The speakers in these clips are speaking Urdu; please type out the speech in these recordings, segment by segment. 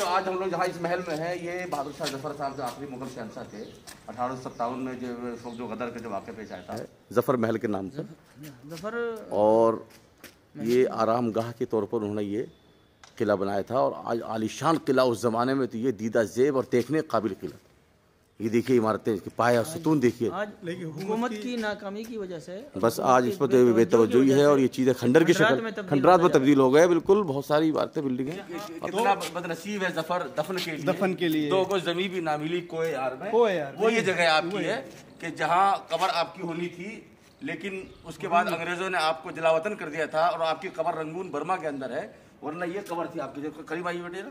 آج ہم لوگ جہاں اس محل میں ہیں، یہ بہادر شاہ ظفر صاحب جو آخری مغل شہنشاہ تھے 1857 میں جو غدر کا جو واقعہ پیش آیا تھا ظفر محل کے نام سے، اور یہ آرام گاہ کے طور پر انہوں نے یہ قلعہ بنایا تھا، اور آج عالیشان قلعہ اس زمانے میں تو یہ دیدہ زیب اور دیکھنے قابل قلعہ. یہ دیکھیے عمارتیں، پایا ستون دیکھیے. لیکن حکومت کی ناکامی کی وجہ سے بس آج اس پر بے توجہی ہے، اور یہ چیزیں کھنڈر کی شکل کھنڈرات میں تبدیل ہو گئے. بالکل بہت ساری عمارتیں بلڈنگیں. کتنا بدنصیب ہے ظفر دفن کے لیے. 2 گز زمین بھی نہ ملی کوہ یار میں. وہ یہ جگہ آپ کی ہے کہ جہاں قبر آپ کی ہونی تھی، لیکن اس کے بعد انگریزوں نے آپ کو جلا وطن کر دیا تھا، اور آپ کی قبر رنگون برما کے اندر ہے. ورنہ یہ قبر تھی آپ کی، جو قریب آئی بیٹے نا،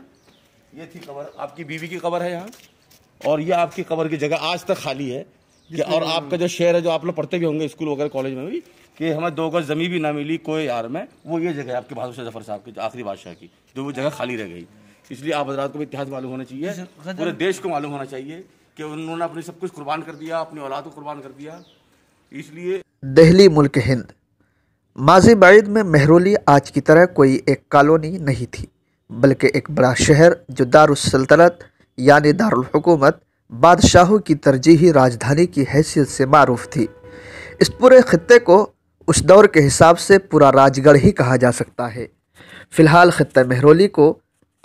یہ تھی قبر آپ کی بیوی کی قبر ہے یہاں، اور یہ آپ کی قبر کی جگہ آج تک خالی ہے. اور آپ کا جو شعر ہے جو آپ لوگ پڑھتے بھی ہوں گے اسکول وغیرہ کالج میں بھی، کہ ہمیں 2 گز زمین بھی نہ ملی کوئی یار میں، وہ یہ جگہ ہے آپ کے بہادر شاہ ظفر صاحب کی آخری بادشاہ کی، جو وہ جگہ خالی رہ گئی. اس لیے آپ حضرات کو بھی اتحاد معلوم ہونا چاہیے، پورے دیش کو معلوم ہونا چاہیے کہ انہوں نے اپنی سب کچھ قربان کر دیا، اپنی اولاد کو قربان کر دیا. اس لیے دہلی ملک ہند. ماضی بعید میں مہرولی آج کی طرح کوئی ایک کالونی نہیں تھی، بلکہ ایک بڑا شہر جو دارالسلطنت یعنی دارالحکومت بادشاہوں کی ترجیحی راجدھانی کی حیثیت سے معروف تھی. اس پورے خطے کو اس دور کے حساب سے پورا راج گڑھ ہی کہا جا سکتا ہے. فی الحال خطہ مہرولی کو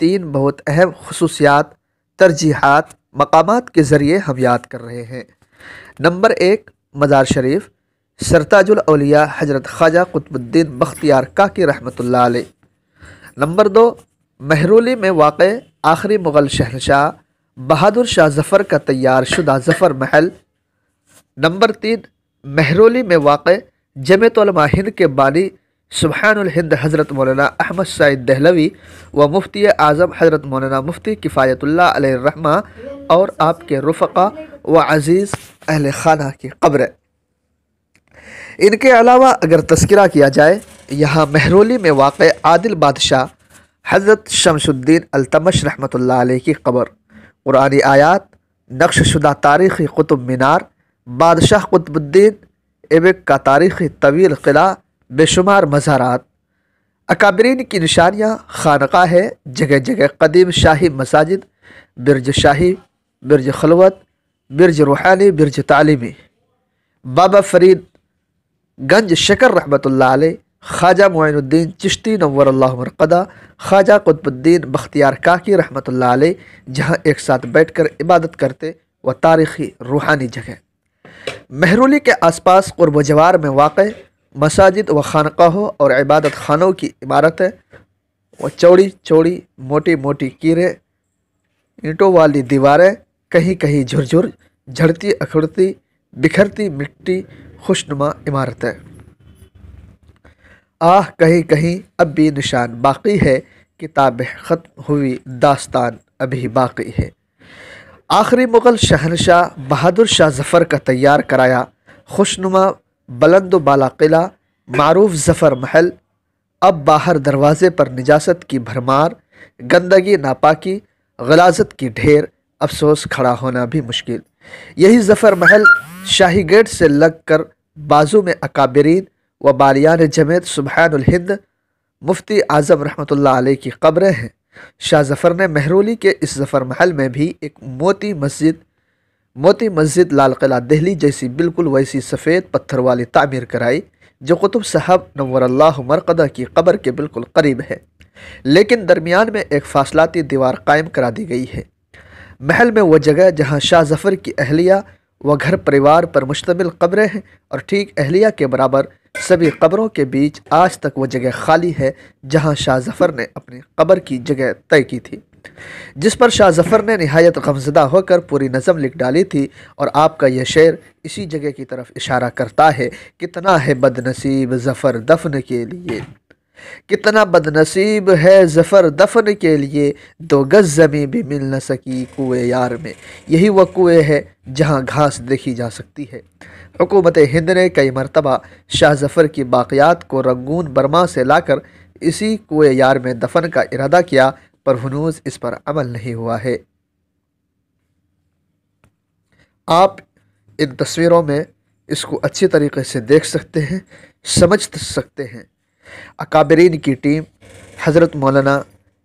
3 بہت اہم خصوصیات، ترجیحات، مقامات کے ذریعے ہم یاد کر رہے ہیں. نمبر 1، مزار شریف سرتاج الاولیاء حضرت خواجہ قطب الدین بختیار کاکی رحمۃ اللہ علیہ. نمبر 2، مہرولی میں واقع آخری مغل شہنشاہ بہادر شاہ ظفر کا تیار شدہ ظفر محل. نمبر 3، مہرولی میں واقع جمعیت علماء ہند کے بانی سبحان الہند حضرت مولانا احمد سعید دہلوی و مفتی اعظم حضرت مولانا مفتی کفایت اللہ علیہ الرحمہ اور آپ کے رفقا و عزیز اہل خانہ کی قبریں. ان کے علاوہ اگر تذکرہ کیا جائے، یہاں مہرولی میں واقع عادل بادشاہ حضرت شمس الدین التمش رحمۃ اللہ علیہ کی قبر، قرآنی آیات، نقش شدہ تاریخی قطب مینار، بادشاہ قطب الدین ایبک کا تاریخی طویل قلعہ، بے شمار مزارات، اکابرین کی نشانیاں، خانقاہ ہے، جگہ جگہ قدیم شاہی مساجد، برج شاہی، برج خلوت، برج روحانی، برج تعلیمی. بابا فرید گنج شکر رحمۃ اللہ علیہ، خواجہ معین الدین چشتی نور اللہ مرقدہ، خواجہ قطب الدین بختیار کاکی رحمۃ اللہ علیہ، جہاں ایک ساتھ بیٹھ کر عبادت کرتے و تاریخی روحانی جگہ. مہرولی کے آس پاس قرب و جوار میں واقع مساجد و خانقاہوں اور عبادت خانوں کی عمارتیں و چوڑی چوڑی موٹی موٹی کیریں، اینٹوں والی دیواریں، کہیں کہیں جھرجھر جھڑتی اکھڑتی بکھرتی مٹی خوشنما عمارتیں. کہیں کہیں اب بھی نشان باقی ہے، کتاب ختم ہوئی داستان ابھی باقی ہے. آخری مغل شہنشاہ بہادر شاہ ظفر کا تیار کرایا خوشنما بلند و بالا قلعہ معروف ظفر محل اب باہر دروازے پر نجاست کی بھرمار، گندگی، ناپاکی، غلاظت کی ڈھیر، افسوس کھڑا ہونا بھی مشکل. یہی ظفر محل شاہی گیٹ سے لگ کر بازو میں اکابرین و بالیان جمعیت سبحان الہند مفتی اعظم رحمۃ اللہ علیہ کی قبریں ہیں. شاہ ظفر نے مہرولی کے اس ظفر محل میں بھی ایک موتی مسجد لال قلعہ دہلی جیسی بالکل ویسی سفید پتھر والی تعمیر کرائی، جو قطب صاحب نور اللہ مرقدہ کی قبر کے بالکل قریب ہے، لیکن درمیان میں ایک فاصلاتی دیوار قائم کرا دی گئی ہے. محل میں وہ جگہ جہاں شاہ ظفر کی اہلیہ و گھر پریوار پر مشتمل قبریں ہیں، اور ٹھیک اہلیہ کے برابر سبھی قبروں کے بیچ آج تک وہ جگہ خالی ہے جہاں شاہ ظفر نے اپنی قبر کی جگہ طے کی تھی، جس پر شاہ ظفر نے نہایت غمزدہ ہو کر پوری نظم لکھ ڈالی تھی. اور آپ کا یہ شعر اسی جگہ کی طرف اشارہ کرتا ہے: کتنا ہے بد نصیب ظفر دفن کے لیے، کتنا بد نصیب ہے ظفر دفن کے لیے، 2 گز زمیں بھی مل نہ سکی کوئے یار میں. یہی وہ کوئے ہے جہاں گھاس دیکھی جا سکتی ہے. حکومت ہند نے کئی مرتبہ شاہ ظفر کی باقیات کو رنگون برما سے لا کر اسی کوئے یار میں دفن کا ارادہ کیا، پر ہنوز اس پر عمل نہیں ہوا ہے. آپ ان تصویروں میں اس کو اچھی طریقے سے دیکھ سکتے ہیں، سمجھ سکتے ہیں. اکابرین کی ٹیم حضرت مولانا